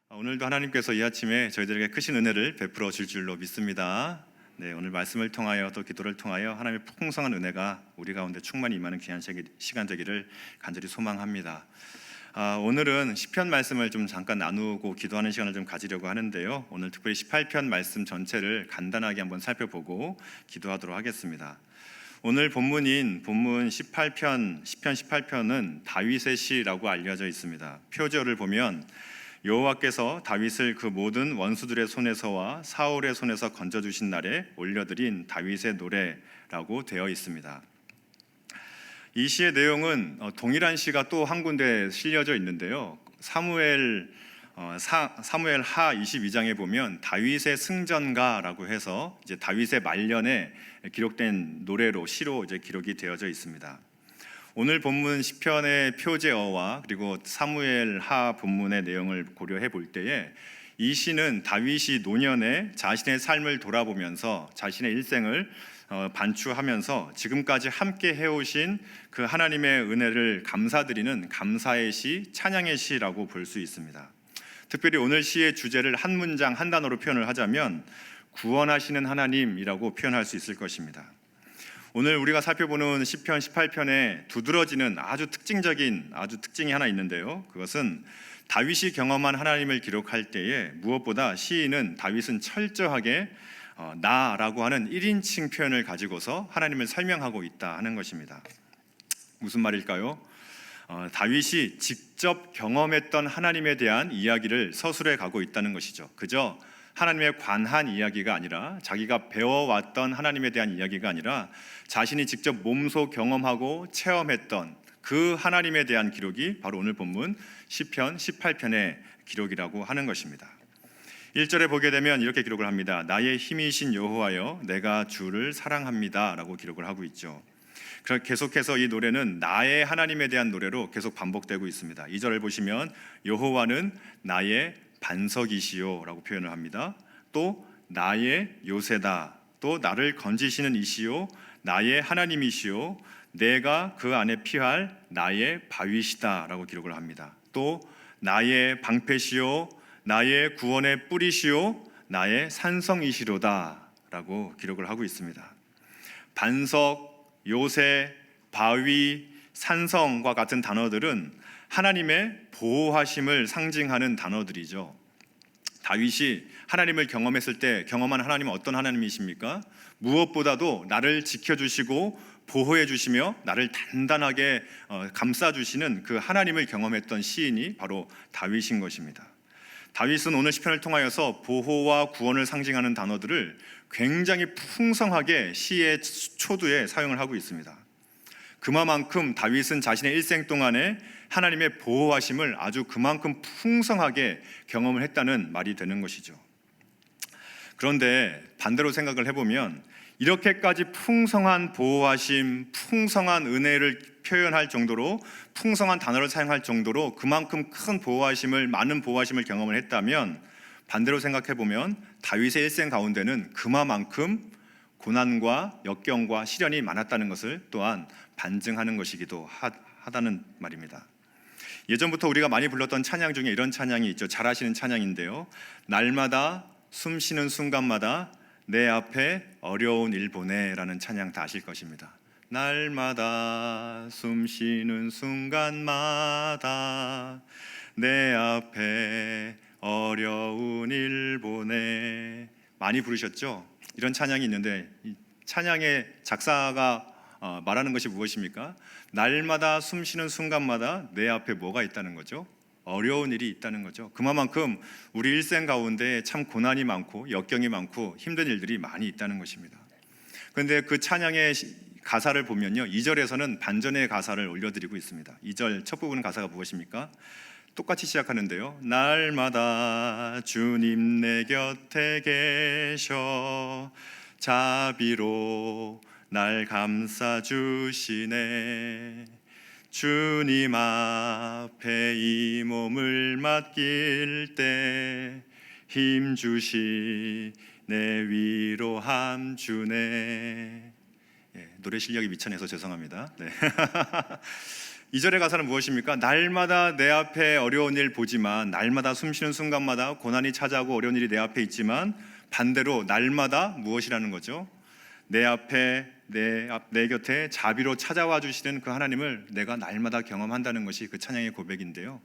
오늘도 하나님께서 이 아침에 저희들에게 크신 은혜를 베풀어 줄 줄로 믿습니다. 네, 오늘 말씀을 통하여 또 기도를 통하여 하나님의 풍성한 은혜가 우리 가운데 충만히 임하는 귀한 시간 되기를 간절히 소망합니다. 오늘은 시편 말씀을 좀 잠깐 나누고 기도하는 시간을 좀 가지려고 하는데요. 오늘 특별히 18편 말씀 전체를 간단하게 한번 살펴보고 기도하도록 하겠습니다. 오늘 본문 18편, 시편 18편은 다윗의 시라고 알려져 있습니다. 표제어를 보면 여호와께서 다윗을 그 모든 원수들의 손에서와 사울의 손에서 건져주신 날에 올려드린 다윗의 노래라고 되어 있습니다. 이 시의 내용은 동일한 시가 또 한 군데 실려져 있는데요. 사무엘 하 22장에 보면 다윗의 승전가라고 해서 이제 다윗의 말년에 기록된 노래로 시로 이제 기록이 되어져 있습니다. 오늘 본문 시편의 표제어와 그리고 사무엘 하 본문의 내용을 고려해 볼 때에 이 시는 다윗이 노년에 자신의 삶을 돌아보면서 자신의 일생을 반추하면서 지금까지 함께 해오신 그 하나님의 은혜를 감사드리는 감사의 시, 찬양의 시라고 볼 수 있습니다. 특별히 오늘 시의 주제를 한 문장 한 단어로 표현을 하자면 구원하시는 하나님이라고 표현할 수 있을 것입니다. 오늘 우리가 살펴보는 시편 18편에 두드러지는 아주 특징이 하나 있는데요. 그것은 다윗이 경험한 하나님을 기록할 때에 무엇보다 시인은 다윗은 철저하게 나라고 하는 1인칭 표현을 가지고서 하나님을 설명하고 있다 하는 것입니다. 무슨 말일까요? 다윗이 직접 경험했던 하나님에 대한 이야기를 서술해 가고 있다는 것이죠. 그저 하나님에 관한 이야기가 아니라 자기가 배워왔던 하나님에 대한 이야기가 아니라 자신이 직접 몸소 경험하고 체험했던 그 하나님에 대한 기록이 바로 오늘 본문 시편 18편의 기록이라고 하는 것입니다. 1절에 보게 되면 이렇게 기록을 합니다. 나의 힘이신 여호와여 내가 주를 사랑합니다 라고 기록을 하고 있죠. 계속해서 이 노래는 나의 하나님에 대한 노래로 계속 반복되고 있습니다. 2절을 보시면 여호와는 나의 반석이시요 라고 표현을 합니다. 또 나의 요새다, 또 나를 건지시는 이시요 나의 하나님이시요 내가 그 안에 피할 나의 바위시다 라고 기록을 합니다. 또 나의 방패시요 나의 구원의 뿌리시요 나의 산성이시로다 라고 기록을 하고 있습니다. 반석, 요새, 바위, 산성과 같은 단어들은 하나님의 보호하심을 상징하는 단어들이죠. 다윗이 하나님을 경험했을 때 경험한 하나님은 어떤 하나님이십니까? 무엇보다도 나를 지켜주시고 보호해 주시며 나를 단단하게 감싸주시는 그 하나님을 경험했던 시인이 바로 다윗인 것입니다. 다윗은 오늘 시편을 통하여서 보호와 구원을 상징하는 단어들을 굉장히 풍성하게 시의 초두에 사용을 하고 있습니다. 그만큼 다윗은 자신의 일생 동안에 하나님의 보호하심을 아주 그만큼 풍성하게 경험을 했다는 말이 되는 것이죠. 그런데 반대로 생각을 해보면 이렇게까지 풍성한 보호하심, 풍성한 은혜를 표현할 정도로 풍성한 단어를 사용할 정도로 그만큼 큰 보호하심을, 많은 보호하심을 경험을 했다면 반대로 생각해보면 다윗의 일생 가운데는 그만큼 고난과 역경과 시련이 많았다는 것을 또한 반증하는 것이기도 하다는 말입니다. 예전부터 우리가 많이 불렀던 찬양 중에 이런 찬양이 있죠. 잘 아시는 찬양인데요. 날마다 숨 쉬는 순간마다 내 앞에 어려운 일 보내라는 찬양 다 아실 것입니다. 날마다 숨 쉬는 순간마다 내 앞에 어려운 일 보내. 많이 부르셨죠? 이런 찬양이 있는데 이 찬양의 작사가 말하는 것이 무엇입니까? 날마다 숨 쉬는 순간마다 내 앞에 뭐가 있다는 거죠? 어려운 일이 있다는 거죠. 그만큼 우리 일생 가운데 참 고난이 많고 역경이 많고 힘든 일들이 많이 있다는 것입니다. 그런데 그 찬양의 가사를 보면요, 2절에서는 반전의 가사를 올려드리고 있습니다. 2절 첫 부분 가사가 무엇입니까? 똑같이 시작하는데요. 날마다 주님 내 곁에 계셔 자비로 날 감싸주시네. 주님 앞에 이 몸을 맡길 때 힘주시 내 위로함 주네. 노래 실력이 미천해서 죄송합니다. 네. 2절의 가사는 무엇입니까? 날마다 내 앞에 어려운 일 보지만, 날마다 숨쉬는 순간마다 고난이 찾아오고 어려운 일이 내 앞에 있지만, 반대로 날마다 무엇이라는 거죠? 내 앞에 내 곁에 자비로 찾아와 주시는 그 하나님을 내가 날마다 경험한다는 것이 그 찬양의 고백인데요.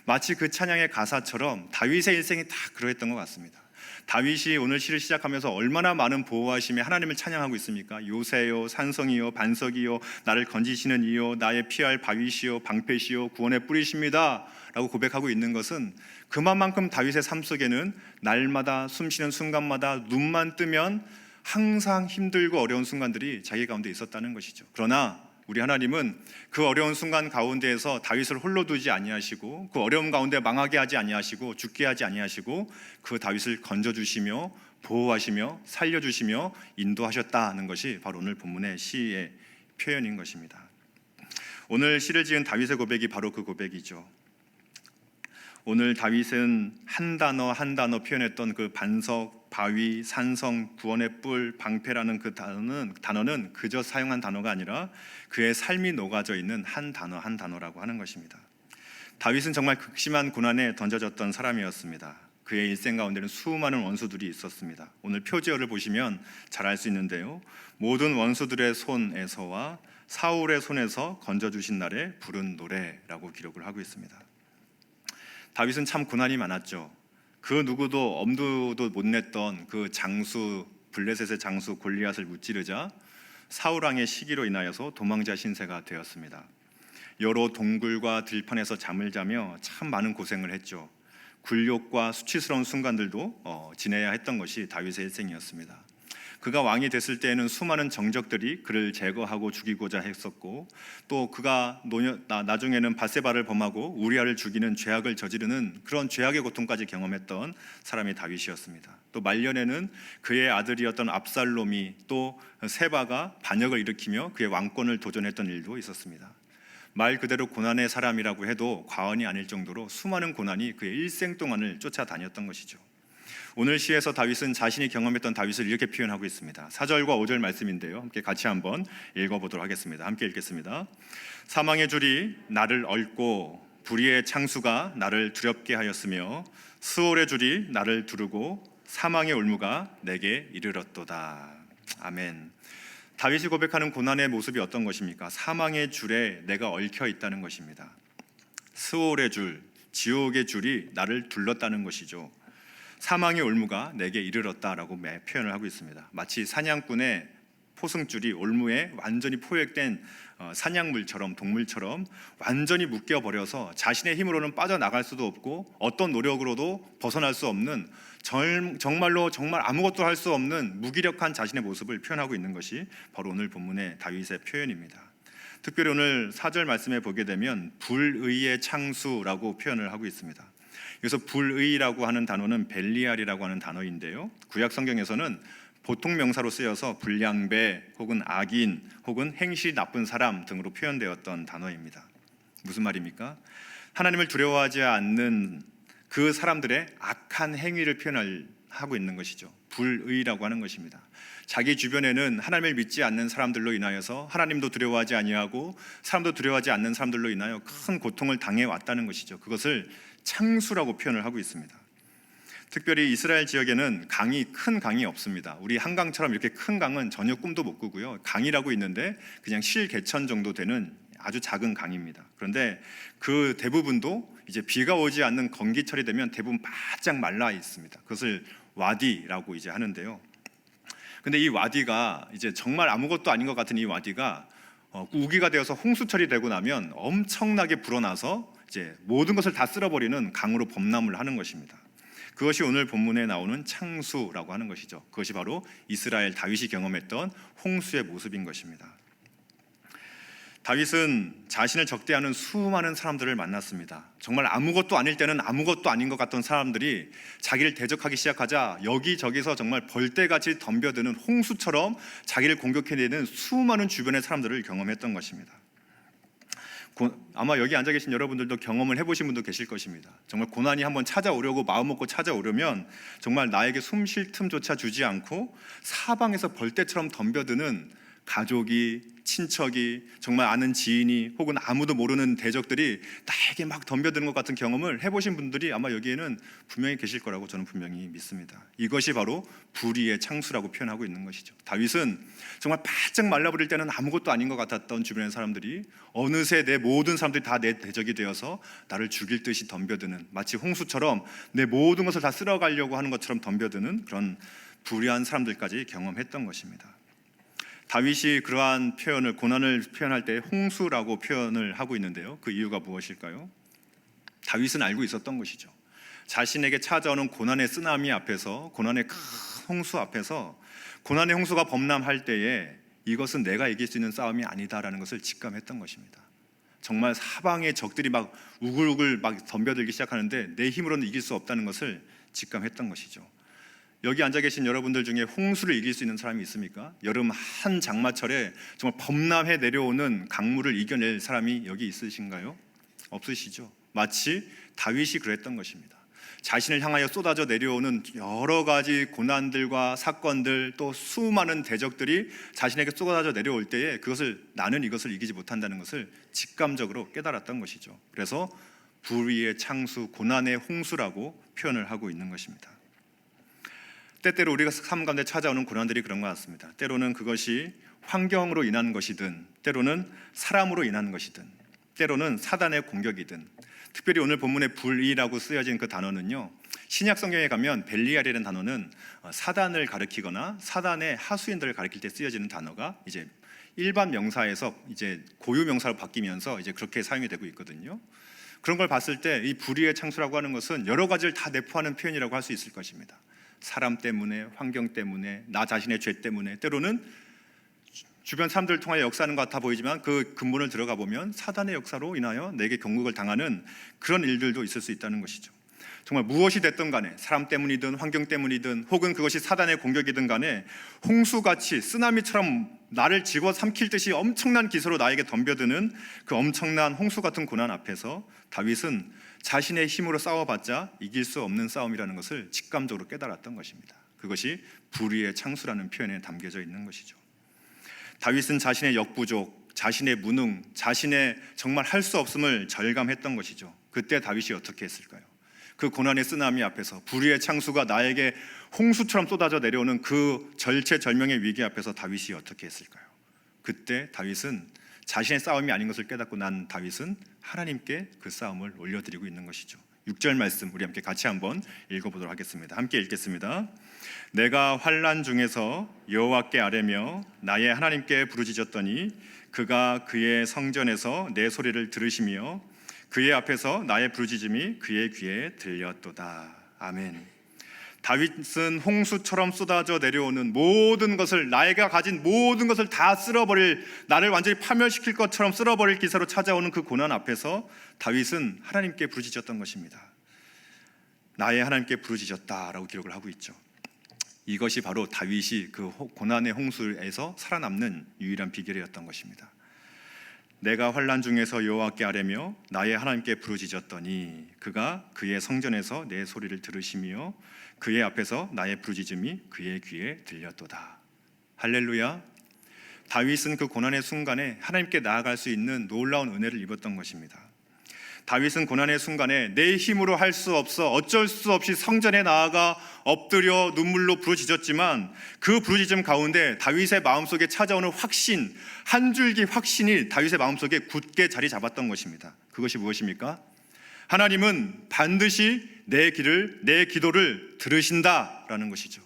마치 그 찬양의 가사처럼 다윗의 일생이 다 그러했던 것 같습니다. 다윗이 오늘 시를 시작하면서 얼마나 많은 보호하심에 하나님을 찬양하고 있습니까? 요새요, 산성이요, 반석이요, 나를 건지시는 이요, 나의 피할 바위시요, 방패시요, 구원의 뿌리십니다 라고 고백하고 있는 것은 그만큼 다윗의 삶 속에는 날마다 숨쉬는 순간마다 눈만 뜨면 항상 힘들고 어려운 순간들이 자기 가운데 있었다는 것이죠. 그러나 우리 하나님은 그 어려운 순간 가운데에서 다윗을 홀로 두지 아니하시고, 그 어려움 가운데 망하게 하지 아니하시고, 죽게 하지 아니하시고, 그 다윗을 건져주시며 보호하시며 살려주시며 인도하셨다는 것이 바로 오늘 본문의 시의 표현인 것입니다. 오늘 시를 지은 다윗의 고백이 바로 그 고백이죠. 오늘 다윗은 한 단어 한 단어 표현했던 그 반석, 바위, 산성, 구원의 뿔, 방패라는 그 단어는 그저 사용한 단어가 아니라 그의 삶이 녹아져 있는 한 단어 한 단어라고 하는 것입니다. 다윗은 정말 극심한 고난에 던져졌던 사람이었습니다. 그의 일생 가운데는 수많은 원수들이 있었습니다. 오늘 표지어를 보시면 잘 알 수 있는데요, 모든 원수들의 손에서와 사울의 손에서 건져주신 날에 부른 노래라고 기록을 하고 있습니다. 다윗은 참 고난이 많았죠. 그 누구도 엄두도 못 냈던 그 장수, 블레셋의 장수 골리앗을 무찌르자 사울 왕의 시기로 인하여서 도망자 신세가 되었습니다. 여러 동굴과 들판에서 잠을 자며 참 많은 고생을 했죠. 굴욕과 수치스러운 순간들도 지내야 했던 것이 다윗의 일생이었습니다. 그가 왕이 됐을 때에는 수많은 정적들이 그를 제거하고 죽이고자 했었고, 또 그가 나중에는 밧세바를 범하고 우리아를 죽이는 죄악을 저지르는 그런 죄악의 고통까지 경험했던 사람이 다윗이었습니다. 또 말년에는 그의 아들이었던 압살롬이 또 세바가 반역을 일으키며 그의 왕권을 도전했던 일도 있었습니다. 말 그대로 고난의 사람이라고 해도 과언이 아닐 정도로 수많은 고난이 그의 일생 동안을 쫓아다녔던 것이죠. 오늘 시에서 다윗은 자신이 경험했던 다윗을 이렇게 표현하고 있습니다. 4절과 5절 말씀인데요, 함께 같이 한번 읽어보도록 하겠습니다. 함께 읽겠습니다. 사망의 줄이 나를 얽고 불의의 창수가 나를 두렵게 하였으며 스올의 줄이 나를 두르고 사망의 올무가 내게 이르렀도다. 아멘. 다윗이 고백하는 고난의 모습이 어떤 것입니까? 사망의 줄에 내가 얽혀 있다는 것입니다. 스올의 줄, 지옥의 줄이 나를 둘렀다는 것이죠. 사망의 올무가 내게 이르렀다라고 표현을 하고 있습니다. 마치 사냥꾼의 포승줄이 올무에 완전히 포획된 사냥물처럼, 동물처럼 완전히 묶여버려서 자신의 힘으로는 빠져나갈 수도 없고 어떤 노력으로도 벗어날 수 없는, 정말로 정말 아무것도 할 수 없는 무기력한 자신의 모습을 표현하고 있는 것이 바로 오늘 본문의 다윗의 표현입니다. 특별히 오늘 4절 말씀에 보게 되면 불의의 창수라고 표현을 하고 있습니다. 그래서 불의라고 하는 단어는 벨리알이라고 하는 단어인데요, 구약 성경에서는 보통 명사로 쓰여서 불량배 혹은 악인 혹은 행실이 나쁜 사람 등으로 표현되었던 단어입니다. 무슨 말입니까? 하나님을 두려워하지 않는 그 사람들의 악한 행위를 표현하고 있는 것이죠. 불의라고 하는 것입니다. 자기 주변에는 하나님을 믿지 않는 사람들로 인하여서 하나님도 두려워하지 아니하고 사람도 두려워하지 않는 사람들로 인하여 큰 고통을 당해왔다는 것이죠. 그것을 창수라고 표현을 하고 있습니다. 특별히 이스라엘 지역에는 큰 강이 없습니다. 우리 한강처럼 이렇게 큰 강은 전혀 꿈도 못 꾸고요. 강이라고 있는데 그냥 실개천 정도 되는 아주 작은 강입니다. 그런데 그 대부분도 이제 비가 오지 않는 건기철이 되면 대부분 바짝 말라 있습니다. 그것을 와디라고 이제 하는데요. 근데 이 와디가 이제 정말 아무것도 아닌 것 같은 이 와디가 우기가 되어서 홍수철이 되고 나면 엄청나게 불어나서 이제 모든 것을 다 쓸어버리는 강으로 범람을 하는 것입니다. 그것이 오늘 본문에 나오는 창수라고 하는 것이죠. 그것이 바로 이스라엘 다윗이 경험했던 홍수의 모습인 것입니다. 다윗은 자신을 적대하는 수많은 사람들을 만났습니다. 정말 아무것도 아닐 때는 아무것도 아닌 것 같던 사람들이 자기를 대적하기 시작하자 여기저기서 정말 벌떼같이 덤벼드는 홍수처럼 자기를 공격해내는 수많은 주변의 사람들을 경험했던 것입니다. 아마 여기 앉아 계신 여러분들도 경험을 해보신 분도 계실 것입니다. 정말 고난이 한번 찾아오려고 마음 먹고 찾아오려면 정말 나에게 숨 쉴 틈조차 주지 않고 사방에서 벌떼처럼 덤벼드는 가족이, 친척이, 정말 아는 지인이 혹은 아무도 모르는 대적들이 나에게 막 덤벼드는 것 같은 경험을 해보신 분들이 아마 여기에는 분명히 계실 거라고 저는 분명히 믿습니다. 이것이 바로 불의의 창수라고 표현하고 있는 것이죠. 다윗은 정말 바짝 말라버릴 때는 아무것도 아닌 것 같았던 주변의 사람들이 어느새 내 모든 사람들이 다 내 대적이 되어서 나를 죽일 듯이 덤벼드는, 마치 홍수처럼 내 모든 것을 다 쓸어가려고 하는 것처럼 덤벼드는 그런 불의한 사람들까지 경험했던 것입니다. 다윗이 그러한 표현을, 고난을 표현할 때 홍수라고 표현을 하고 있는데요, 그 이유가 무엇일까요? 다윗은 알고 있었던 것이죠. 자신에게 찾아오는 고난의 쓰나미 앞에서, 고난의 큰 홍수 앞에서, 고난의 홍수가 범람할 때에 이것은 내가 이길 수 있는 싸움이 아니다라는 것을 직감했던 것입니다. 정말 사방의 적들이 막 우글우글 막 덤벼들기 시작하는데 내 힘으로는 이길 수 없다는 것을 직감했던 것이죠. 여기 앉아 계신 여러분들 중에 홍수를 이길 수 있는 사람이 있습니까? 여름 한 장마철에 정말 범람해 내려오는 강물을 이겨낼 사람이 여기 있으신가요? 없으시죠? 마치 다윗이 그랬던 것입니다. 자신을 향하여 쏟아져 내려오는 여러 가지 고난들과 사건들, 또 수많은 대적들이 자신에게 쏟아져 내려올 때에 나는 이것을 이기지 못한다는 것을 직감적으로 깨달았던 것이죠. 그래서 불의의 창수, 고난의 홍수라고 표현을 하고 있는 것입니다. 때때로 우리가 삶 가운데 찾아오는 고난들이 그런 것 같습니다. 때로는 그것이 환경으로 인한 것이든, 때로는 사람으로 인한 것이든, 때로는 사단의 공격이든, 특별히 오늘 본문에 불의라고 쓰여진 그 단어는요, 신약 성경에 가면 벨리알이라는 단어는 사단을 가리키거나 사단의 하수인들을 가리킬 때 쓰여지는 단어가 이제 일반 명사에서 이제 고유 명사로 바뀌면서 이제 그렇게 사용이 되고 있거든요. 그런 걸 봤을 때 이 불의의 창수라고 하는 것은 여러 가지를 다 내포하는 표현이라고 할 수 있을 것입니다. 사람 때문에, 환경 때문에, 나 자신의 죄 때문에, 때로는 주변 사람들을 통하여 역사하는 것 같아 보이지만 그 근본을 들어가 보면 사단의 역사로 인하여 내게 경국을 당하는 그런 일들도 있을 수 있다는 것이죠. 정말 무엇이 됐든 간에, 사람 때문이든 환경 때문이든 혹은 그것이 사단의 공격이든 간에 홍수같이 쓰나미처럼 나를 집어삼킬 듯이 엄청난 기세로 나에게 덤벼드는 그 엄청난 홍수 같은 고난 앞에서 다윗은 자신의 힘으로 싸워봤자 이길 수 없는 싸움이라는 것을 직감적으로 깨달았던 것입니다. 그것이 불의의 창수라는 표현에 담겨져 있는 것이죠. 다윗은 자신의 역부족, 자신의 무능, 자신의 정말 할 수 없음을 절감했던 것이죠. 그때 다윗이 어떻게 했을까요? 그 고난의 쓰나미 앞에서, 불의의 창수가 나에게 홍수처럼 쏟아져 내려오는 그 절체절명의 위기 앞에서 다윗이 어떻게 했을까요? 그때 다윗은 자신의 싸움이 아닌 것을 깨닫고 난 다윗은 하나님께 그 싸움을 올려드리고 있는 것이죠. 6절 말씀 우리 함께 같이 한번 읽어보도록 하겠습니다. 함께 읽겠습니다. 내가 환난 중에서 여호와께 아뢰며 나의 하나님께 부르짖었더니 그가 그의 성전에서 내 소리를 들으시며 그의 앞에서 나의 부르짖음이 그의 귀에 들렸도다. 아멘. 다윗은 홍수처럼 쏟아져 내려오는 모든 것을, 나이가 가진 모든 것을 다 쓸어버릴, 나를 완전히 파멸시킬 것처럼 쓸어버릴 기세로 찾아오는 그 고난 앞에서 다윗은 하나님께 부르짖었던 것입니다. 나의 하나님께 부르짖었다라고 기록을 하고 있죠. 이것이 바로 다윗이 그 고난의 홍수에서 살아남는 유일한 비결이었던 것입니다. 내가 환난 중에서 여호와께 아뢰며 나의 하나님께 부르짖었더니 그가 그의 성전에서 내 소리를 들으시며 그의 앞에서 나의 부르짖음이 그의 귀에 들렸도다. 할렐루야. 다윗은 그 고난의 순간에 하나님께 나아갈 수 있는 놀라운 은혜를 입었던 것입니다. 다윗은 고난의 순간에 내 힘으로 할 수 없어 어쩔 수 없이 성전에 나아가 엎드려 눈물로 부르짖었지만 그 부르짖음 가운데 다윗의 마음속에 찾아오는 확신, 한 줄기 확신이 다윗의 마음속에 굳게 자리 잡았던 것입니다. 그것이 무엇입니까? 하나님은 반드시 내 기도를 들으신다라는 것이죠.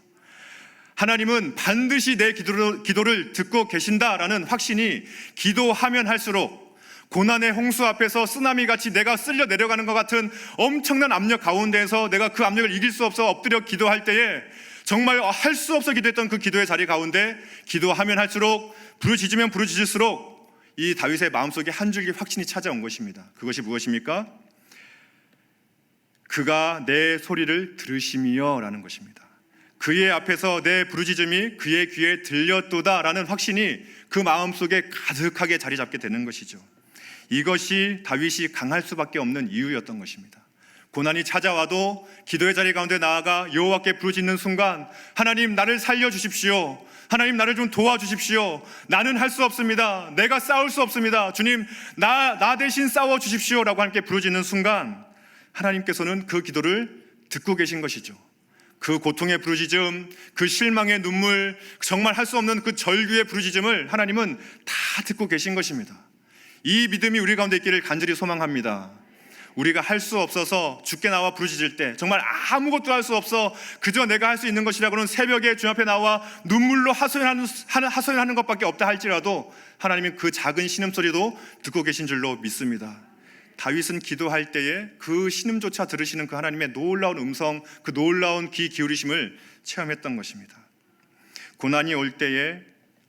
하나님은 반드시 내 기도를 듣고 계신다라는 확신이 기도하면 할수록 고난의 홍수 앞에서 쓰나미같이 내가 쓸려 내려가는 것 같은 엄청난 압력 가운데에서 내가 그 압력을 이길 수 없어 엎드려 기도할 때에 정말 할 수 없어 기도했던 그 기도의 자리 가운데 기도하면 할수록, 부르짖으면 부르짖을수록 이 다윗의 마음속에 한 줄기 확신이 찾아온 것입니다. 그것이 무엇입니까? 그가 내 소리를 들으시며 라는 것입니다. 그의 앞에서 내 부르짖음이 그의 귀에 들렸도다 라는 확신이 그 마음속에 가득하게 자리 잡게 되는 것이죠. 이것이 다윗이 강할 수밖에 없는 이유였던 것입니다. 고난이 찾아와도 기도의 자리 가운데 나아가 여호와께 부르짖는 순간 하나님 나를 살려주십시오. 하나님, 나를 좀 도와주십시오. 나는 할 수 없습니다. 내가 싸울 수 없습니다. 주님, 나 대신 싸워주십시오 라고 함께 부르짖는 순간 하나님께서는 그 기도를 듣고 계신 것이죠. 그 고통의 부르짖음, 그 실망의 눈물, 정말 할 수 없는 그 절규의 부르짖음을 하나님은 다 듣고 계신 것입니다. 이 믿음이 우리 가운데 있기를 간절히 소망합니다. 우리가 할 수 없어서 주께 나와 부르짖을 때, 정말 아무것도 할 수 없어 그저 내가 할 수 있는 것이라고는 새벽에 주 앞에 나와 눈물로 하소연하는 것밖에 없다 할지라도 하나님은 그 작은 신음소리도 듣고 계신 줄로 믿습니다. 다윗은 기도할 때에 그 신음조차 들으시는 그 하나님의 놀라운 음성, 그 놀라운 귀 기울이심을 체험했던 것입니다. 고난이 올 때에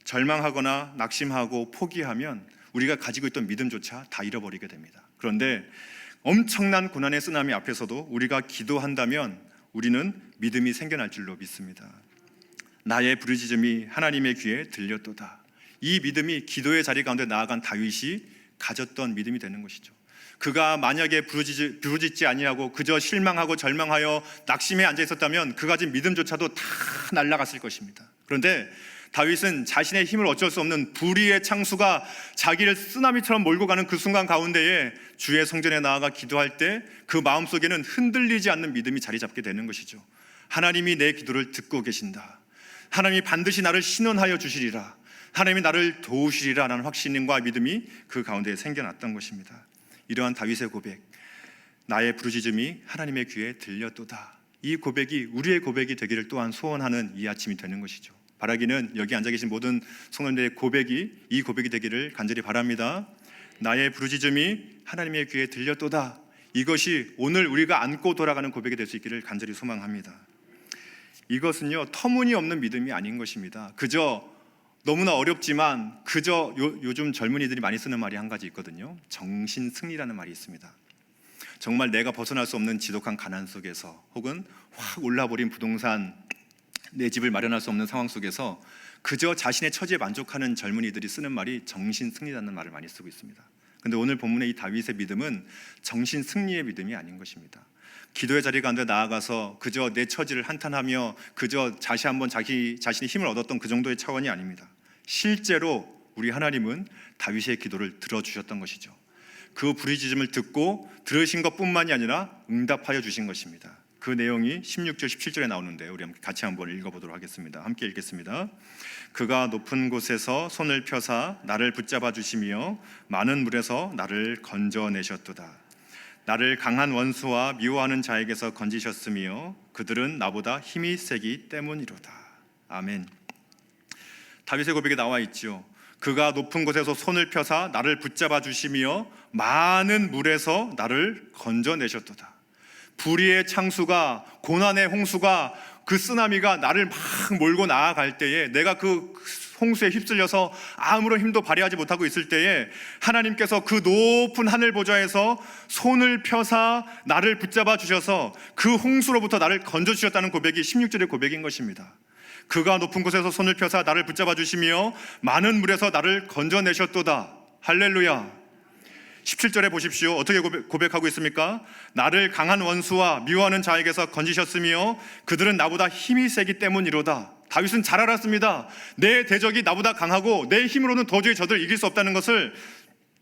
절망하거나 낙심하고 포기하면 우리가 가지고 있던 믿음조차 다 잃어버리게 됩니다. 그런데 엄청난 고난의 쓰나미 앞에서도 우리가 기도한다면 우리는 믿음이 생겨날 줄로 믿습니다. 나의 부르짖음이 하나님의 귀에 들렸도다. 이 믿음이 기도의 자리 가운데 나아간 다윗이 가졌던 믿음이 되는 것이죠. 그가 만약에 부르짖지 아니하고 그저 실망하고 절망하여 낙심해 앉아 있었다면 그 가진 믿음조차도 다 날아갔을 것입니다. 그런데 다윗은 자신의 힘을 어쩔 수 없는 불의의 창수가 자기를 쓰나미처럼 몰고 가는 그 순간 가운데에 주의 성전에 나아가 기도할 때 그 마음속에는 흔들리지 않는 믿음이 자리 잡게 되는 것이죠. 하나님이 내 기도를 듣고 계신다. 하나님이 반드시 나를 신원하여 주시리라. 하나님이 나를 도우시리라 라는 확신과 믿음이 그 가운데에 생겨났던 것입니다. 이러한 다윗의 고백, 나의 부르짖음이 하나님의 귀에 들렸도다. 이 고백이 우리의 고백이 되기를 또한 소원하는 이 아침이 되는 것이죠. 바라기는 여기 앉아 계신 모든 성도님들의 고백이 이 고백이 되기를 간절히 바랍니다. 나의 부르짖음이 하나님의 귀에 들렸도다. 이것이 오늘 우리가 안고 돌아가는 고백이 될 수 있기를 간절히 소망합니다. 이것은요, 터무니없는 믿음이 아닌 것입니다. 그저 너무나 어렵지만 그저 요즘 젊은이들이 많이 쓰는 말이 한 가지 있거든요. 정신승리라는 말이 있습니다. 정말 내가 벗어날 수 없는 지독한 가난 속에서 혹은 확 올라버린 부동산, 내 집을 마련할 수 없는 상황 속에서 그저 자신의 처지에 만족하는 젊은이들이 쓰는 말이 정신승리라는 말을 많이 쓰고 있습니다. 그런데 오늘 본문의 이 다윗의 믿음은 정신승리의 믿음이 아닌 것입니다. 기도의 자리 가운데 나아가서 그저 내 처지를 한탄하며 그저 다시 한번 자신의 힘을 얻었던 그 정도의 차원이 아닙니다. 실제로 우리 하나님은 다윗의 기도를 들어주셨던 것이죠. 그 부르짖음을 듣고 들으신 것뿐만이 아니라 응답하여 주신 것입니다. 그 내용이 16절 17절에 나오는데 우리 같이 한번 읽어보도록 하겠습니다. 함께 읽겠습니다. 그가 높은 곳에서 손을 펴사 나를 붙잡아 주시며 많은 물에서 나를 건져내셨도다. 나를 강한 원수와 미워하는 자에게서 건지셨으며 그들은 나보다 힘이 세기 때문이로다. 아멘. 다윗의 고백에 나와 있죠. 그가 높은 곳에서 손을 펴사 나를 붙잡아 주시며 많은 물에서 나를 건져내셨도다. 불의의 창수가, 고난의 홍수가, 그 쓰나미가 나를 막 몰고 나아갈 때에 내가 그 홍수에 휩쓸려서 아무런 힘도 발휘하지 못하고 있을 때에 하나님께서 그 높은 하늘 보좌에서 손을 펴사 나를 붙잡아 주셔서 그 홍수로부터 나를 건져 주셨다는 고백이 16절의 고백인 것입니다. 그가 높은 곳에서 손을 펴사 나를 붙잡아 주시며 많은 물에서 나를 건져내셨도다. 할렐루야. 17절에 보십시오. 어떻게 고백하고 있습니까? 나를 강한 원수와 미워하는 자에게서 건지셨으며 그들은 나보다 힘이 세기 때문이로다. 다윗은 잘 알았습니다. 내 대적이 나보다 강하고 내 힘으로는 도저히 저들을 이길 수 없다는 것을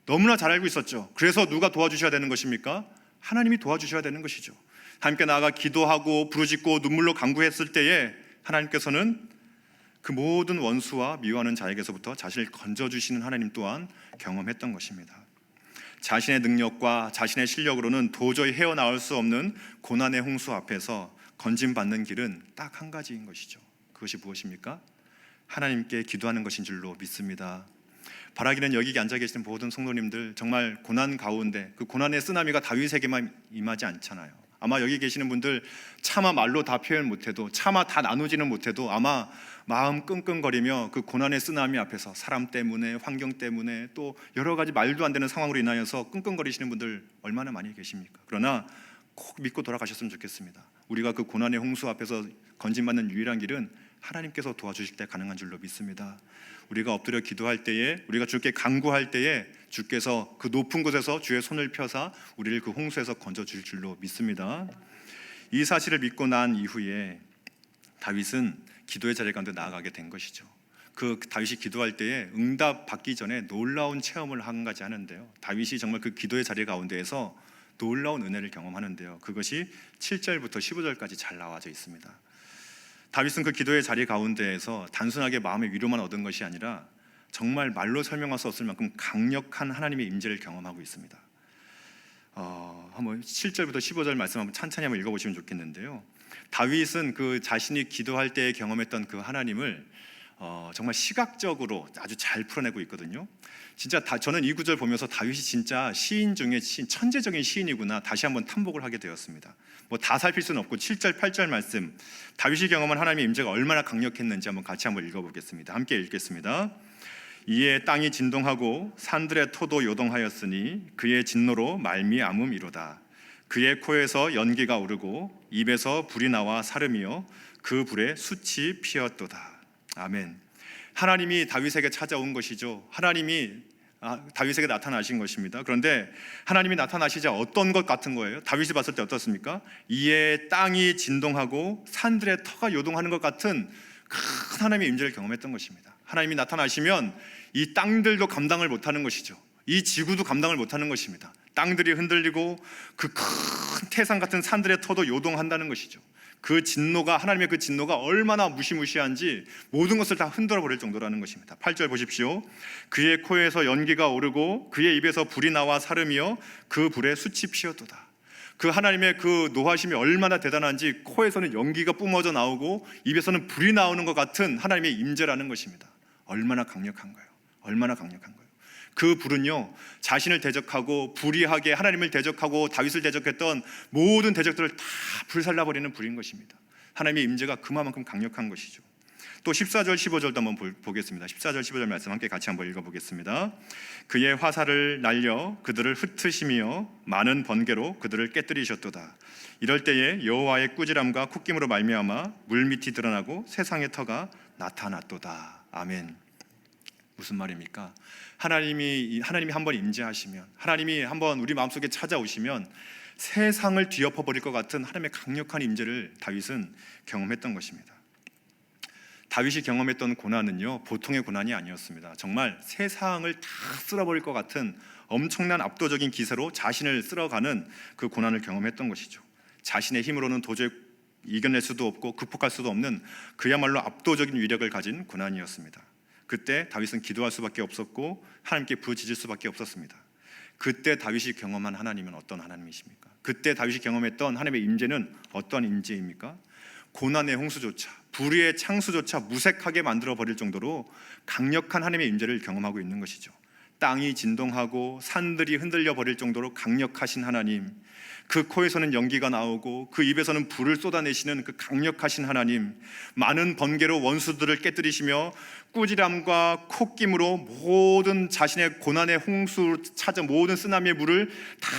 너무나 잘 알고 있었죠. 그래서 누가 도와주셔야 되는 것입니까? 하나님이 도와주셔야 되는 것이죠. 함께 나아가 기도하고 부르짖고 눈물로 간구했을 때에 하나님께서는 그 모든 원수와 미워하는 자에게서부터 자신을 건져주시는 하나님 또한 경험했던 것입니다. 자신의 능력과 자신의 실력으로는 도저히 헤어나올 수 없는 고난의 홍수 앞에서 건짐받는 길은 딱 한 가지인 것이죠. 그것이 무엇입니까? 하나님께 기도하는 것인 줄로 믿습니다. 바라기는 여기 앉아 계시는 모든 성도님들 정말 고난 가운데 그 고난의 쓰나미가 다윗에게만 임하지 않잖아요. 아마 여기 계시는 분들 차마 말로 다 표현 못해도 차마 다 나누지는 못해도 아마 마음 끙끙거리며 그 고난의 쓰나미 앞에서 사람 때문에 환경 때문에 또 여러 가지 말도 안 되는 상황으로 인하여서 끙끙거리시는 분들 얼마나 많이 계십니까? 그러나 꼭 믿고 돌아가셨으면 좋겠습니다. 우리가 그 고난의 홍수 앞에서 건짐받는 유일한 길은 하나님께서 도와주실 때 가능한 줄로 믿습니다. 우리가 엎드려 기도할 때에 우리가 주께 간구할 때에 주께서 그 높은 곳에서 주의 손을 펴사 우리를 그 홍수에서 건져줄 줄로 믿습니다. 이 사실을 믿고 난 이후에 다윗은 기도의 자리 가운데 나아가게 된 것이죠. 그 다윗이 기도할 때에 응답 받기 전에 놀라운 체험을 한 가지 하는데요. 다윗이 정말 그 기도의 자리 가운데에서 놀라운 은혜를 경험하는데요. 그것이 7절부터 15절까지 잘 나와져 있습니다. 다윗은 그 기도의 자리 가운데에서 단순하게 마음의 위로만 얻은 것이 아니라 정말 말로 설명할 수 없을 만큼 강력한 하나님의 임재를 경험하고 있습니다. 한번 7절부터 15절 말씀 한번 찬찬히 한번 읽어보시면 좋겠는데요. 다윗은 그 자신이 기도할 때 경험했던 그 하나님을 정말 시각적으로 아주 잘 풀어내고 있거든요. 진짜 저는 이 구절 보면서 다윗이 진짜 시인 중에 천재적인 시인이구나 다시 한번 탐복을 하게 되었습니다. 뭐 다 살필 수는 없고 7절 8절 말씀 다윗이 경험한 하나님의 임재가 얼마나 강력했는지 한번 같이 한번 읽어보겠습니다. 함께 읽겠습니다. 이에 땅이 진동하고 산들의 토도 요동하였으니 그의 진노로 말미암음이로다. 그의 코에서 연기가 오르고 입에서 불이 나와 사름이요 그 불에 숯이 피었도다. 아멘. 하나님이 다윗에게 찾아온 것이죠. 하나님이 다윗에게 나타나신 것입니다. 그런데 하나님이 나타나시자 어떤 것 같은 거예요? 다윗이 봤을 때 어떻습니까? 이에 땅이 진동하고 산들의 터가 요동하는 것 같은 큰 하나님의 임재를 경험했던 것입니다. 하나님이 나타나시면 이 땅들도 감당을 못하는 것이죠. 이 지구도 감당을 못하는 것입니다. 땅들이 흔들리고 그 큰 태산 같은 산들의 터도 요동한다는 것이죠. 그 진노가 하나님의 그 진노가 얼마나 무시무시한지 모든 것을 다 흔들어 버릴 정도라는 것입니다. 8절 보십시오. 그의 코에서 연기가 오르고 그의 입에서 불이 나와 사름이여 그 불에 숯이 피었도다. 그 하나님의 그 노하심이 얼마나 대단한지 코에서는 연기가 뿜어져 나오고 입에서는 불이 나오는 것 같은 하나님의 임재라는 것입니다. 얼마나 강력한가요? 얼마나 강력한가요? 그 불은요 자신을 대적하고 불의하게 하나님을 대적하고 다윗을 대적했던 모든 대적들을 다 불살라버리는 불인 것입니다. 하나님의 임재가 그만큼 강력한 것이죠. 또 14절 15절도 한번 보겠습니다. 14절 15절 말씀 함께 같이 한번 읽어보겠습니다. 그의 화살을 날려 그들을 흩으시며 많은 번개로 그들을 깨뜨리셨도다. 이럴 때에 여호와의 꾸지람과 콧김으로 말미암아 물밑이 드러나고 세상의 터가 나타났도다. 아멘. 무슨 말입니까? 하나님이 한번 임재하시면, 하나님이 한번 우리 마음속에 찾아오시면 세상을 뒤엎어 버릴 것 같은 하나님의 강력한 임재를 다윗은 경험했던 것입니다. 다윗이 경험했던 고난은요 보통의 고난이 아니었습니다. 정말 세상을 다 쓸어버릴 것 같은 엄청난 압도적인 기세로 자신을 쓸어가는 그 고난을 경험했던 것이죠. 자신의 힘으로는 도저히 이겨낼 수도 없고 극복할 수도 없는 그야말로 압도적인 위력을 가진 고난이었습니다. 그때 다윗은 기도할 수밖에 없었고 하나님께 부르짖을 수밖에 없었습니다. 그때 다윗이 경험한 하나님은 어떤 하나님이십니까? 그때 다윗이 경험했던 하나님의 임재는 어떤 임재입니까? 고난의 홍수조차 불의의 창수조차 무색하게 만들어 버릴 정도로 강력한 하나님의 임재를 경험하고 있는 것이죠. 땅이 진동하고 산들이 흔들려 버릴 정도로 강력하신 하나님, 그 코에서는 연기가 나오고 그 입에서는 불을 쏟아내시는 그 강력하신 하나님, 많은 번개로 원수들을 깨뜨리시며 꾸지람과 콧김으로 모든 자신의 고난의 홍수 찾아 모든 쓰나미의 물을 다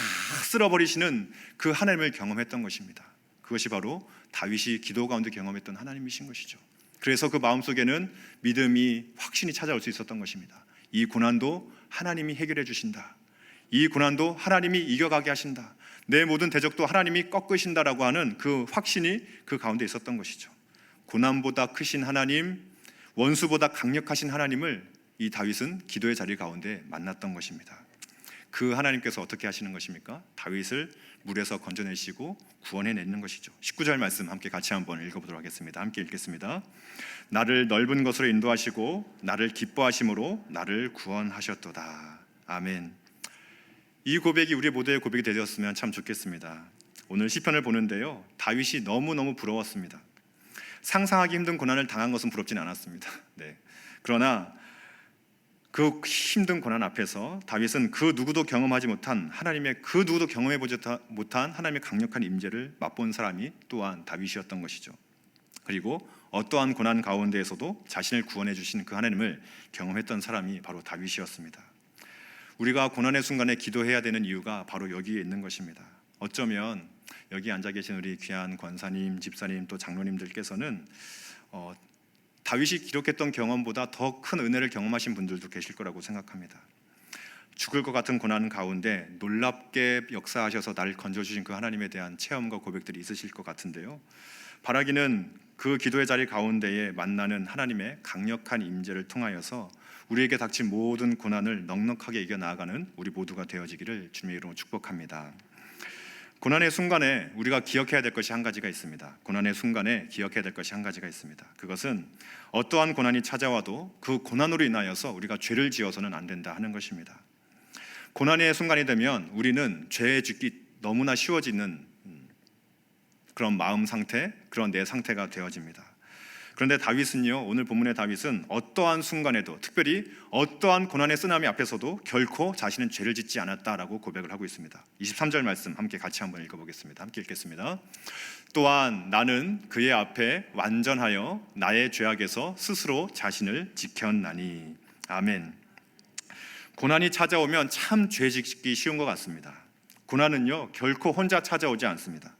쓸어버리시는 그 하나님을 경험했던 것입니다. 그것이 바로 다윗이 기도 가운데 경험했던 하나님이신 것이죠. 그래서 그 마음속에는 믿음이 확신이 찾아올 수 있었던 것입니다. 이 고난도 하나님이 해결해 주신다. 이 고난도 하나님이 이겨가게 하신다. 내 모든 대적도 하나님이 꺾으신다라고 하는 그 확신이 그 가운데 있었던 것이죠. 고난보다 크신 하나님, 원수보다 강력하신 하나님을 이 다윗은 기도의 자리 가운데 만났던 것입니다. 그 하나님께서 어떻게 하시는 것입니까? 다윗을 물에서 건져내시고 구원해내는 것이죠. 19절 말씀 함께 같이 한번 읽어보도록 하겠습니다. 함께 읽겠습니다. 나를 넓은 곳으로 인도하시고 나를 기뻐하심으로 나를 구원하셨도다. 아멘. 이 고백이 우리 모두의 고백이 되었으면 참 좋겠습니다. 오늘 시편을 보는데요 다윗이 너무너무 부러웠습니다. 상상하기 힘든 고난을 당한 것은 부럽진 않았습니다. 네. 그러나 그 힘든 고난 앞에서 다윗은 그 누구도 경험하지 못한 하나님의 그 누구도 경험해보지 못한 하나님의 강력한 임재를 맛본 사람이 또한 다윗이었던 것이죠. 그리고 어떠한 고난 가운데에서도 자신을 구원해 주신 그 하나님을 경험했던 사람이 바로 다윗이었습니다. 우리가 고난의 순간에 기도해야 되는 이유가 바로 여기에 있는 것입니다. 어쩌면 여기 앉아 계신 우리 귀한 권사님, 집사님 또 장로님들께서는 다윗이 기록했던 경험보다 더 큰 은혜를 경험하신 분들도 계실 거라고 생각합니다. 죽을 것 같은 고난 가운데 놀랍게 역사하셔서 나를 건져주신 그 하나님에 대한 체험과 고백들이 있으실 것 같은데요 바라기는 그 기도의 자리 가운데에 만나는 하나님의 강력한 임재를 통하여서 우리에게 닥친 모든 고난을 넉넉하게 이겨나가는 우리 모두가 되어지기를 주님의 이름으로 축복합니다. 고난의 순간에 우리가 기억해야 될 것이 한 가지가 있습니다. 고난의 순간에 기억해야 될 것이 한 가지가 있습니다. 그것은 어떠한 고난이 찾아와도 그 고난으로 인하여서 우리가 죄를 지어서는 안 된다 하는 것입니다. 고난의 순간이 되면 우리는 죄에 짓기 너무나 쉬워지는 그런 마음 상태, 그런 내 상태가 되어집니다. 그런데 다윗은요, 오늘 본문의 다윗은 어떠한 순간에도, 특별히 어떠한 고난의 쓰나미 앞에서도 결코 자신은 죄를 짓지 않았다라고 고백을 하고 있습니다. 23절 말씀 함께 같이 한번 읽어보겠습니다. 함께 읽겠습니다. 또한 나는 그의 앞에 완전하여 나의 죄악에서 스스로 자신을 지켰나니. 아멘. 고난이 찾아오면 참 죄 짓기 쉬운 것 같습니다. 고난은요, 결코 혼자 찾아오지 않습니다.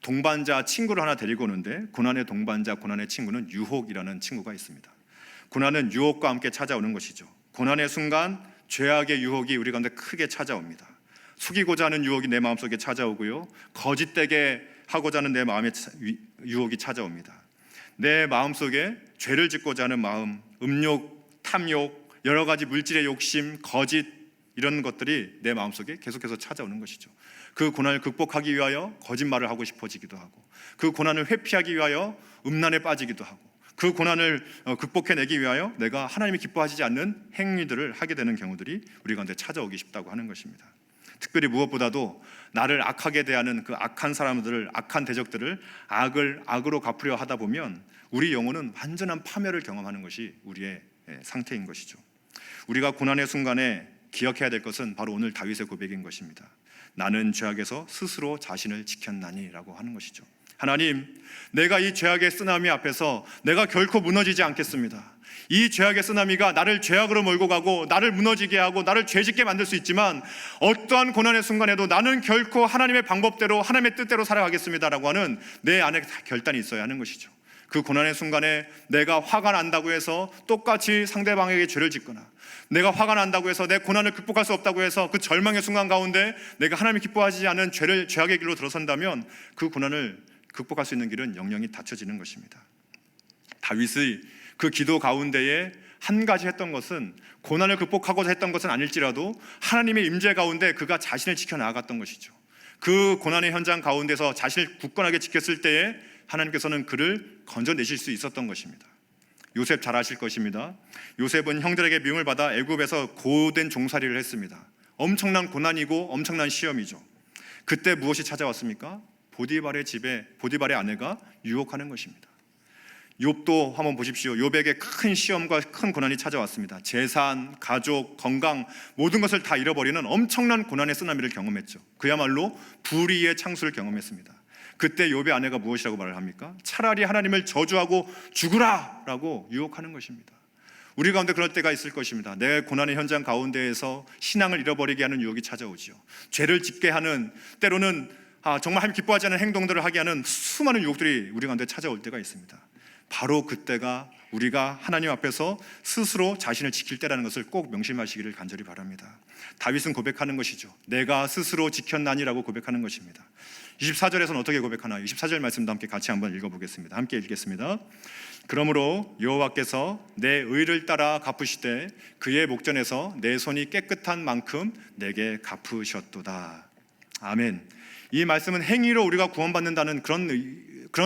동반자 친구를 하나 데리고 오는데 고난의 동반자, 고난의 친구는 유혹이라는 친구가 있습니다. 고난은 유혹과 함께 찾아오는 것이죠. 고난의 순간 죄악의 유혹이 우리 가운데 크게 찾아옵니다. 속이고자 하는 유혹이 내 마음속에 찾아오고요, 거짓되게 하고자 하는 내 마음의 유혹이 찾아옵니다. 내 마음속에 죄를 짓고자 하는 마음, 음욕, 탐욕, 여러 가지 물질의 욕심, 거짓, 이런 것들이 내 마음속에 계속해서 찾아오는 것이죠. 그 고난을 극복하기 위하여 거짓말을 하고 싶어지기도 하고, 그 고난을 회피하기 위하여 음란에 빠지기도 하고, 그 고난을 극복해내기 위하여 내가 하나님이 기뻐하시지 않는 행위들을 하게 되는 경우들이 우리 가운데 찾아오기 쉽다고 하는 것입니다. 특별히 무엇보다도 나를 악하게 대하는 그 악한 사람들을, 악한 대적들을 악을 악으로 갚으려 하다 보면 우리 영혼은 완전한 파멸을 경험하는 것이 우리의 상태인 것이죠. 우리가 고난의 순간에 기억해야 될 것은 바로 오늘 다윗의 고백인 것입니다. 나는 죄악에서 스스로 자신을 지켰나니 라고 하는 것이죠. 하나님, 내가 이 죄악의 쓰나미 앞에서 내가 결코 무너지지 않겠습니다. 이 죄악의 쓰나미가 나를 죄악으로 몰고 가고 나를 무너지게 하고 나를 죄짓게 만들 수 있지만, 어떠한 고난의 순간에도 나는 결코 하나님의 방법대로, 하나님의 뜻대로 살아가겠습니다 라고 하는 내 안에 결단이 있어야 하는 것이죠. 그 고난의 순간에 내가 화가 난다고 해서 똑같이 상대방에게 죄를 짓거나, 내가 화가 난다고 해서 내 고난을 극복할 수 없다고 해서 그 절망의 순간 가운데 내가 하나님이 기뻐하지 않은 죄악의 길로 들어선다면 그 고난을 극복할 수 있는 길은 영영이 닫혀지는 것입니다. 다윗의 그 기도 가운데에 한 가지 했던 것은, 고난을 극복하고자 했던 것은 아닐지라도 하나님의 임재 가운데 그가 자신을 지켜나갔던 것이죠. 그 고난의 현장 가운데서 자신을 굳건하게 지켰을 때에 하나님께서는 그를 건져내실 수 있었던 것입니다. 요셉 잘 아실 것입니다. 요셉은 형들에게 미움을 받아 애굽에서 고된 종살이를 했습니다. 엄청난 고난이고 엄청난 시험이죠. 그때 무엇이 찾아왔습니까? 보디발의 집에 보디발의 아내가 유혹하는 것입니다. 욥도 한번 보십시오. 욥에게 큰 시험과 큰 고난이 찾아왔습니다. 재산, 가족, 건강, 모든 것을 다 잃어버리는 엄청난 고난의 쓰나미를 경험했죠. 그야말로 불의의 창수를 경험했습니다. 그때 욥의 아내가 무엇이라고 말을 합니까? 차라리 하나님을 저주하고 죽으라 라고 유혹하는 것입니다. 우리 가운데 그럴 때가 있을 것입니다. 내 고난의 현장 가운데에서 신앙을 잃어버리게 하는 유혹이 찾아오죠. 죄를 짓게 하는, 때로는 정말 하나님 기뻐하지 않는 행동들을 하게 하는 수많은 유혹들이 우리 가운데 찾아올 때가 있습니다. 바로 그때가 우리가 하나님 앞에서 스스로 자신을 지킬 때라는 것을 꼭 명심하시기를 간절히 바랍니다. 다윗은 고백하는 것이죠. 내가 스스로 지켰나니라고 고백하는 것입니다. 24절에서는 어떻게 고백하나요? 24절 말씀도 함께 같이 한번 읽어보겠습니다. 함께 읽겠습니다. 그러므로 여호와께서 내 의를 따라 갚으시되 그의 목전에서 내 손이 깨끗한 만큼 내게 갚으셨도다. 아멘. 이 말씀은 행위로 우리가 구원받는다는 그런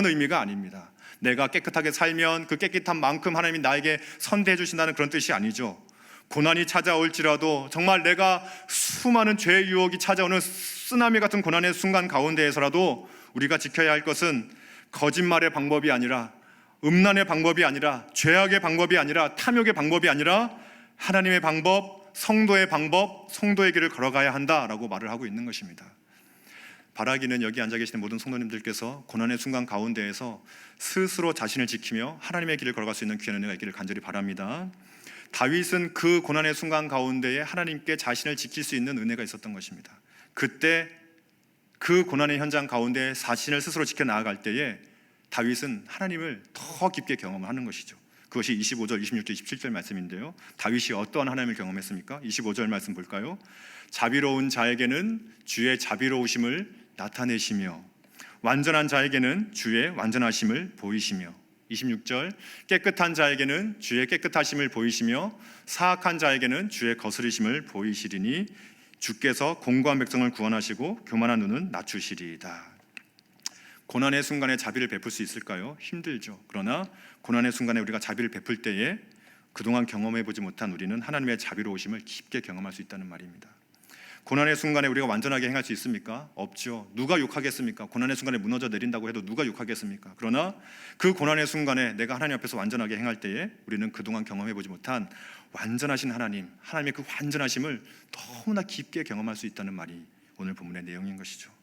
의미가 아닙니다. 내가 깨끗하게 살면 그 깨끗한 만큼 하나님이 나에게 선대해 주신다는 그런 뜻이 아니죠. 고난이 찾아올지라도, 정말 내가 수많은 죄의 유혹이 찾아오는 쓰나미 같은 고난의 순간 가운데에서라도 우리가 지켜야 할 것은 거짓말의 방법이 아니라, 음란의 방법이 아니라, 죄악의 방법이 아니라, 탐욕의 방법이 아니라 하나님의 방법, 성도의 방법, 성도의 길을 걸어가야 한다라고 말을 하고 있는 것입니다. 바라기는 여기 앉아 계시는 모든 성도님들께서 고난의 순간 가운데에서 스스로 자신을 지키며 하나님의 길을 걸어갈 수 있는 귀한 은혜가 있기를 간절히 바랍니다. 다윗은 그 고난의 순간 가운데에 하나님께 자신을 지킬 수 있는 은혜가 있었던 것입니다. 그때 그 고난의 현장 가운데 자신을 스스로 지켜나아갈 때에 다윗은 하나님을 더 깊게 경험하는 것이죠. 그것이 25절, 26절, 27절 말씀인데요. 다윗이 어떠한 하나님을 경험했습니까? 25절 말씀 볼까요? 자비로운 자에게는 주의 자비로우심을 나타내시며 완전한 자에게는 주의 완전하심을 보이시며. 26절, 깨끗한 자에게는 주의 깨끗하심을 보이시며 사악한 자에게는 주의 거스리심을 보이시리니 주께서 공고한 백성을 구원하시고 교만한 눈은 낮추시리이다. 고난의 순간에 자비를 베풀 수 있을까요? 힘들죠. 그러나 고난의 순간에 우리가 자비를 베풀 때에 그동안 경험해보지 못한 우리는 하나님의 자비로우심을 깊게 경험할 수 있다는 말입니다. 고난의 순간에 우리가 완전하게 행할 수 있습니까? 없죠. 누가 욕하겠습니까? 고난의 순간에 무너져 내린다고 해도 누가 욕하겠습니까? 그러나 그 고난의 순간에 내가 하나님 앞에서 완전하게 행할 때에 우리는 그동안 경험해보지 못한 완전하신 하나님의 그 완전하심을 너무나 깊게 경험할 수 있다는 말이 오늘 본문의 내용인 것이죠.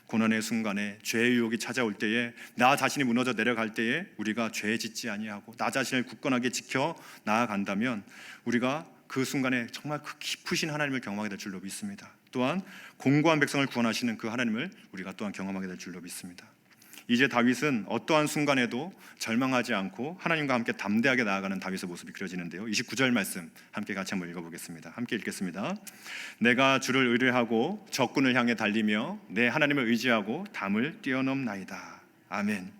고난의 순간에 죄의 유혹이 찾아올 때에 나 자신이 무너져 내려갈 때에 우리가 죄 짓지 아니하고 나 자신을 굳건하게 지켜 나아간다면 우리가 그 순간에 정말 그 깊으신 하나님을 경험하게 될 줄로 믿습니다. 또한 공고한 백성을 구원하시는 그 하나님을 우리가 또한 경험하게 될 줄로 믿습니다. 이제 다윗은 어떠한 순간에도 절망하지 않고 하나님과 함께 담대하게 나아가는 다윗의 모습이 그려지는데요. 29절 말씀 함께 같이 한번 읽어보겠습니다. 함께 읽겠습니다. 내가 주를 의뢰하고 적군을 향해 달리며 내 하나님을 의지하고 담을 뛰어넘나이다. 아멘.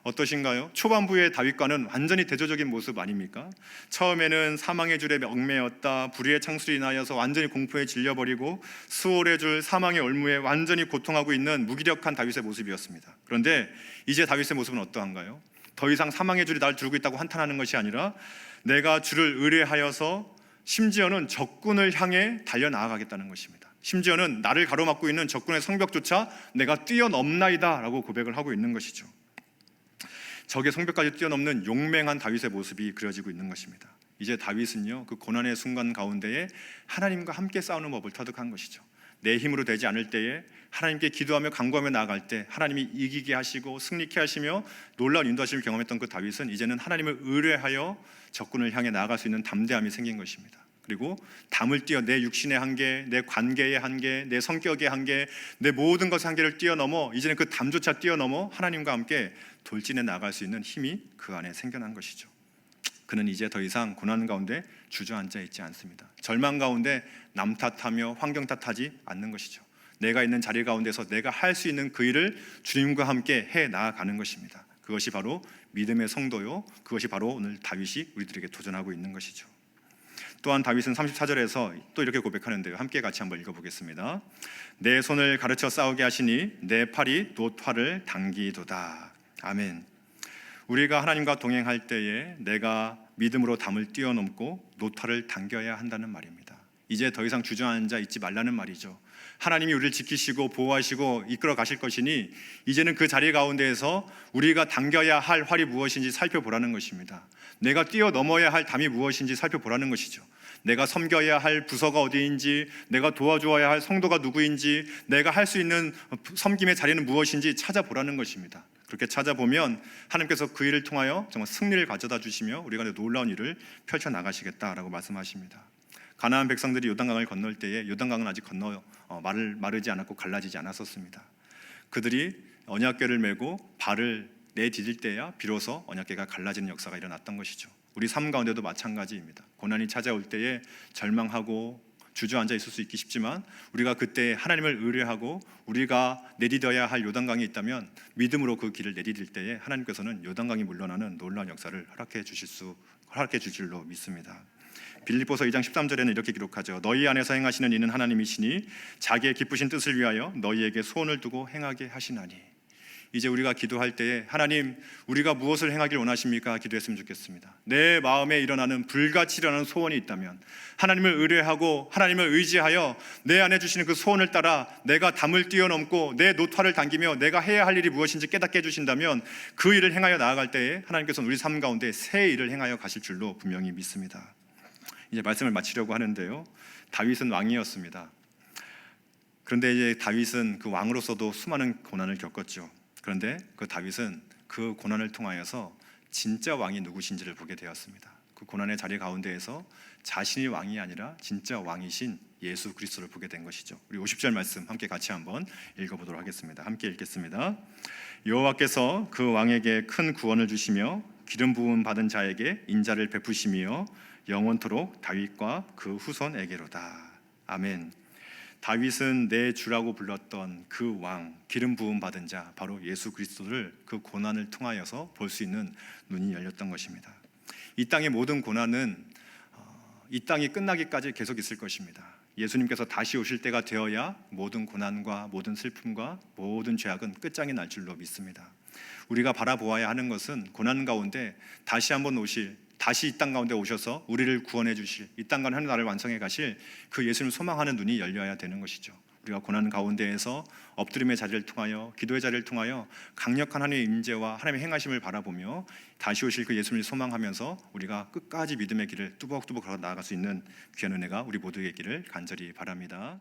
어떠신가요? 초반부의 다윗과는 완전히 대조적인 모습 아닙니까? 처음에는 사망의 줄에 얽매였다, 불의의 창술이 인하여서 완전히 공포에 질려버리고 수월의 줄, 사망의 올무에 완전히 고통하고 있는 무기력한 다윗의 모습이었습니다. 그런데 이제 다윗의 모습은 어떠한가요? 더 이상 사망의 줄이 날 두르고 있다고 한탄하는 것이 아니라 내가 주를 의뢰하여서 심지어는 적군을 향해 달려나아가겠다는 것입니다. 심지어는 나를 가로막고 있는 적군의 성벽조차 내가 뛰어넘나이다 라고 고백을 하고 있는 것이죠. 적의 성벽까지 뛰어넘는 용맹한 다윗의 모습이 그려지고 있는 것입니다. 이제 다윗은요, 그 고난의 순간 가운데에 하나님과 함께 싸우는 법을 터득한 것이죠. 내 힘으로 되지 않을 때에 하나님께 기도하며 간구하며 나아갈 때 하나님이 이기게 하시고 승리케 하시며 놀라운 인도하심을 경험했던 그 다윗은 이제는 하나님을 의뢰하여 적군을 향해 나아갈 수 있는 담대함이 생긴 것입니다. 그리고 담을 뛰어 내 육신의 한계, 내 관계의 한계, 내 성격의 한계, 내 모든 것의 한계를 뛰어넘어 이제는 그 담조차 뛰어넘어 하나님과 함께 돌진해 나갈 수 있는 힘이 그 안에 생겨난 것이죠. 그는 이제 더 이상 고난 가운데 주저앉아 있지 않습니다. 절망 가운데 남 탓하며 환경 탓하지 않는 것이죠. 내가 있는 자리 가운데서 내가 할 수 있는 그 일을 주님과 함께 해 나아가는 것입니다. 그것이 바로 믿음의 성도요, 그것이 바로 오늘 다윗이 우리들에게 도전하고 있는 것이죠. 또한 다윗은 34절에서 또 이렇게 고백하는데요. 함께 같이 한번 읽어보겠습니다. 내 손을 가르쳐 싸우게 하시니 내 팔이 놋화를 당기도다. 아멘. 우리가 하나님과 동행할 때에 내가 믿음으로 담을 뛰어넘고 놋화를 당겨야 한다는 말입니다. 이제 더 이상 주저앉아 있지 말라는 말이죠. 하나님이 우리를 지키시고 보호하시고 이끌어 가실 것이니 이제는 그 자리 가운데에서 우리가 당겨야 할 활이 무엇인지 살펴보라는 것입니다. 내가 뛰어넘어야 할 담이 무엇인지 살펴보라는 것이죠. 내가 섬겨야 할 부서가 어디인지, 내가 도와주어야 할 성도가 누구인지, 내가 할 수 있는 섬김의 자리는 무엇인지 찾아보라는 것입니다. 그렇게 찾아보면 하나님께서 그 일을 통하여 정말 승리를 가져다 주시며 우리가 놀라운 일을 펼쳐나가시겠다라고 말씀하십니다. 가나안 백성들이 요단강을 건널 때에 요단강은 아직 마르지 않았고 갈라지지 않았었습니다. 그들이 언약궤를 메고 발을 내디딜 때야 비로소 언약궤가 갈라지는 역사가 일어났던 것이죠. 우리 삶 가운데도 마찬가지입니다. 고난이 찾아올 때에 절망하고 주저앉아 있을 수 있기 쉽지만 우리가 그때 하나님을 의뢰하고 우리가 내디뎌야 할 요단강이 있다면 믿음으로 그 길을 내디딜 때에 하나님께서는 요단강이 물러나는 놀라운 역사를 허락해 주실 줄로 믿습니다. 빌립보서 2장 13절에는 이렇게 기록하죠. 너희 안에서 행하시는 이는 하나님이시니 자기의 기쁘신 뜻을 위하여 너희에게 소원을 두고 행하게 하시나니. 이제 우리가 기도할 때에 하나님 우리가 무엇을 행하길 원하십니까? 기도했으면 좋겠습니다. 내 마음에 일어나는 불같이 일어나는 소원이 있다면 하나님을 의뢰하고 하나님을 의지하여 내 안에 주시는 그 소원을 따라 내가 담을 뛰어넘고 내 놋화를 당기며 내가 해야 할 일이 무엇인지 깨닫게 해주신다면 그 일을 행하여 나아갈 때에 하나님께서는 우리 삶 가운데 새 일을 행하여 가실 줄로 분명히 믿습니다. 이제 말씀을 마치려고 하는데요. 다윗은 왕이었습니다. 그런데 이제 다윗은 그 왕으로서도 수많은 고난을 겪었죠. 그런데 그 다윗은 그 고난을 통하여서 진짜 왕이 누구신지를 보게 되었습니다. 그 고난의 자리 가운데에서 자신이 왕이 아니라 진짜 왕이신 예수 그리스도를 보게 된 것이죠. 우리 50절 말씀 함께 같이 한번 읽어보도록 하겠습니다. 함께 읽겠습니다. 여호와께서 그 왕에게 큰 구원을 주시며 기름 부음 받은 자에게 인자를 베푸시며 영원토록 다윗과 그 후손에게로다. 아멘. 다윗은 내 주라고 불렀던 그 왕, 기름 부음 받은 자, 바로 예수 그리스도를 그 고난을 통하여서 볼 수 있는 눈이 열렸던 것입니다. 이 땅의 모든 고난은 이 땅이 끝나기까지 계속 있을 것입니다. 예수님께서 다시 오실 때가 되어야 모든 고난과 모든 슬픔과 모든 죄악은 끝장이 날 줄로 믿습니다. 우리가 바라보아야 하는 것은 고난 가운데 다시 한번 다시 이 땅 가운데 오셔서 우리를 구원해 주실, 이 땅과 하늘 나라를 완성해 가실 그 예수님을 소망하는 눈이 열려야 되는 것이죠. 우리가 고난 가운데에서 엎드림의 자리를 통하여, 기도의 자리를 통하여 강력한 하나님의 임재와 하나님의 행하심을 바라보며 다시 오실 그 예수님을 소망하면서 우리가 끝까지 믿음의 길을 뚜벅뚜벅 걸어 나아갈 수 있는 귀한 은혜가 우리 모두에게 있기를 간절히 바랍니다.